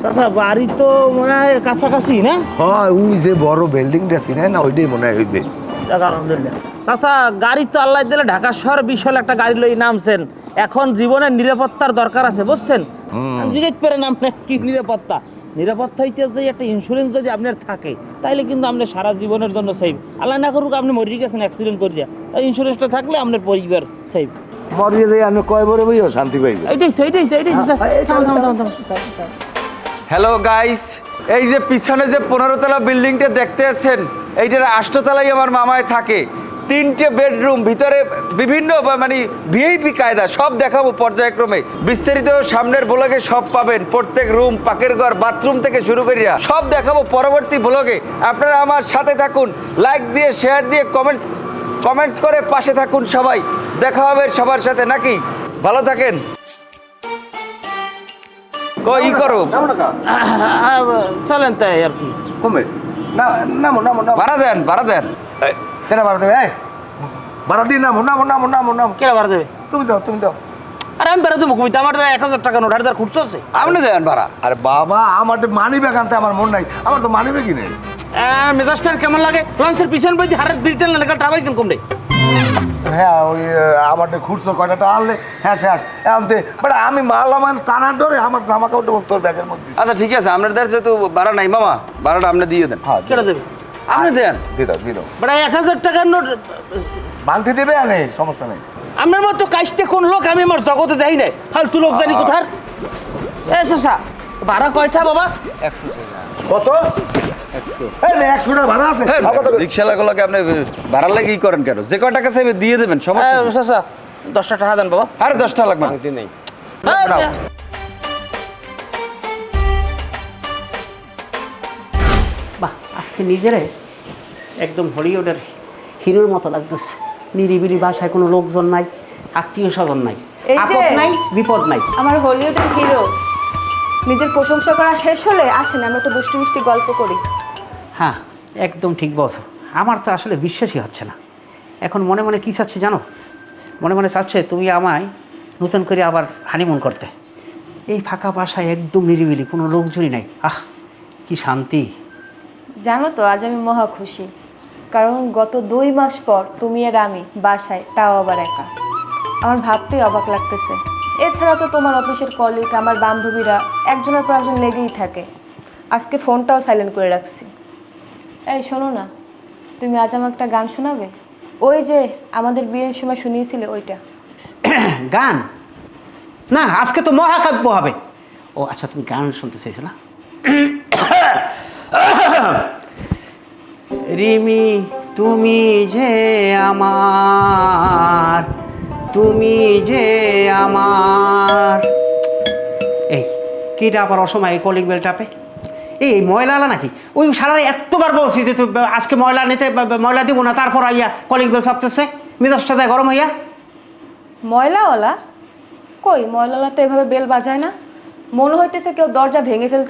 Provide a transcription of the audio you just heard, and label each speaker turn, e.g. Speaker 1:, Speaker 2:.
Speaker 1: চাচা বাড়ি তো মনে হয় কাছাকাছি না?
Speaker 2: হ্যাঁ ওই যে বড় বিল্ডিংটা ছিল না ওইটাই মনে হয় হইবে।
Speaker 1: আলহামদুলিল্লাহ। চাচা গাড়ি তো আল্লাহ দিলে ঢাকা শহর বিশাল একটা গাড়ি লই নামছেন, এখন জীবনের নিরাপত্তার দরকার আছে বুঝছেন। জিজ্ঞেস করেন আপনার কি নিরাপত্তা? নিরাপত্তা হইতেছে একটা ইন্স্যুরেন্স যদি আপনার থাকে তাইলে কিন্তু আপনি সারা জীবনের জন্য সেভ। আল্লাহ না করুক আপনি মরে গেছেন অ্যাক্সিডেন্ট করিয়া, তাই ইন্স্যুরেন্সটা থাকলে আপনার পরিবার সেভ।
Speaker 2: মরিয়ে যাই আমি কয় বড় বইও শান্তি পাইবে।
Speaker 1: এইটাই
Speaker 3: হ্যালো গাইস, এই যে পিছনে যে 15 তলা বিল্ডিংটা দেখতে আছেন, এইটার 8 তলায় আমার মামায় থাকে। 3টে বেডরুম, ভিতরে বিভিন্ন মানে ভিআইপি কায়দা সব দেখাবো পর্যায়ক্রমে। বিস্তারিত সামনের ব্লগে সব পাবেন, প্রত্যেক রুম, পাকের ঘর, বাথরুম থেকে শুরু করিয়া সব দেখাবো পরবর্তী ব্লগে। আপনারা আমার সাথে থাকুন, লাইক দিয়ে, শেয়ার দিয়ে, কমেন্টস করে পাশে থাকুন সবাই। দেখা হবে সবার সাথে নাকি? ভালো থাকেন। ই করো,
Speaker 1: চলেন তাই আর কি।
Speaker 2: কমে না নামো নামো নামো
Speaker 3: ভাড়া দেন।
Speaker 2: কেন ভাড়া দেবে? ভাড়া দিয়ে নামো নামো নামো নামো নামো।
Speaker 1: কে ভাড়া দেবে?
Speaker 2: তুমি দাও।
Speaker 1: আরে আমি বেরোতে মুখমিতে, আমার 1000 টাকা নোট, আর খুঁজছো আছে।
Speaker 3: আপনি দেন ভাড়া।
Speaker 2: আরে বাবা আমার তো মানি ব্যাগ আনতে আমার মন নাই, আমার তো মানি ব্যাগই নেই।
Speaker 1: মেজাজটা কেমন লাগে? লঞ্চের পিছন বইতে হারের ব্রিটেন লেখা টাবাইছেন কমরে।
Speaker 2: হ্যাঁ ওই আমার খুঁড়ছো কয়টা আনলে। হ্যাঁ শেষ আনতে বাট আমি মাল আমার টানার ডরে আমার জামা কাপড় তোর ব্যাগের মধ্যে।
Speaker 3: আচ্ছা ঠিক আছে, আপনার দেন যেহেতু ভাড়া নাই মামা, ভাড়াটা আপনি দিয়ে দেন।
Speaker 2: হ্যাঁ
Speaker 1: কেটে দেবে?
Speaker 3: আপনি দেন।
Speaker 2: দিয়ে দাও
Speaker 1: বড় 1000 টাকার নোট
Speaker 2: বানতে দেবে আনে, সমস্যা নেই।
Speaker 1: আপনার মতো কাজটা কোন লোক আমি আমার জগতে দেই নাই, ফালতু লোক জানি কোথার। এ চাচা ভাড়া কয়টা বাবা?
Speaker 2: কত? 100 টাকা ভাড়া আছে।
Speaker 3: রিক্সাওয়ালাগুলোকে আপনি ভাড়া লাগে ই করেন কেন? যে কয় টাকা চাইবে দিয়ে দেবেন, সমস্যা নেই।
Speaker 1: চাচা 10 টাকা দেন বাবা।
Speaker 3: আরে 10 টাকা লাগবে না।
Speaker 1: নেই।
Speaker 3: নাও।
Speaker 4: বাহ, আজকে নিজেরে একদম হলিউডের হিরোর মতো লাগতেছে। নিরিবিলি বাসায় কোনো লোকজন নাই, আত্মীয় স্বজন নাই,
Speaker 5: এই যে-
Speaker 4: আপদ নাই, বিপদ নাই।
Speaker 5: আমার হলিউডের হিরো নিজের প্রশংসা করা শেষ হলে আসেন আমরা একটু দুষ্টু মিষ্টি গল্প করি।
Speaker 4: হ্যাঁ, একদম ঠিক বলছো। আমার তো আসলে বিশ্বাসই হচ্ছে না। এখন মনে মনে কী চাচ্ছে জানো? মনে মনে চাচ্ছে তুমি আমায় নতুন করে আবার হানিমুন করতে। এই ফাঁকা বাসায় একদম নিরিবিলি, কোনো লোকজনই নাই। আহ, কি শান্তি।
Speaker 5: জানো তো আজ আমি মহা খুশি, কারণ গত 2 মাস পর তুমি আর আমি বাসায়, তাও আবার একা। আমার ভাবতেই অবাক লাগতেছে। এছাড়া তো তোমার অফিসের কলিগ, আমার বান্ধবীরা একজনের পর একজন লেগেই থাকে। আজকে ফোনটাও সাইলেন্ট করে রাখছি। এই শোনো না, তুমি আজ আমাকে একটা গান শোনাবে? ওই যে আমাদের বিয়ের সময় শুনিয়েছিলে ওইটা।
Speaker 4: গান? না, আজকে তো মহাকাব্য হবে। ও আচ্ছা, তুমি গান শুনতে চাইছো না? রিমি তুমি যে আমার, তুমি যে আমার। এই কিটা আবার অসময়ে কলিং বেল টাপে? এই ময়লা আলা নাকি? ওই সারা এতবার বলছি যে তুই আজকে ময়লা নিতে, ময়লা দিব না, তারপর আইয়া কলিং বেল চাপতেছে, মেজাজটা যায় গরম হইয়া।
Speaker 5: ময়লাওয়ালা? কই, ময়লাওয়ালা তো এভাবে বেল বাজায় না। মনে হইতেছে কেউ দরজা ভেঙে ফেলতে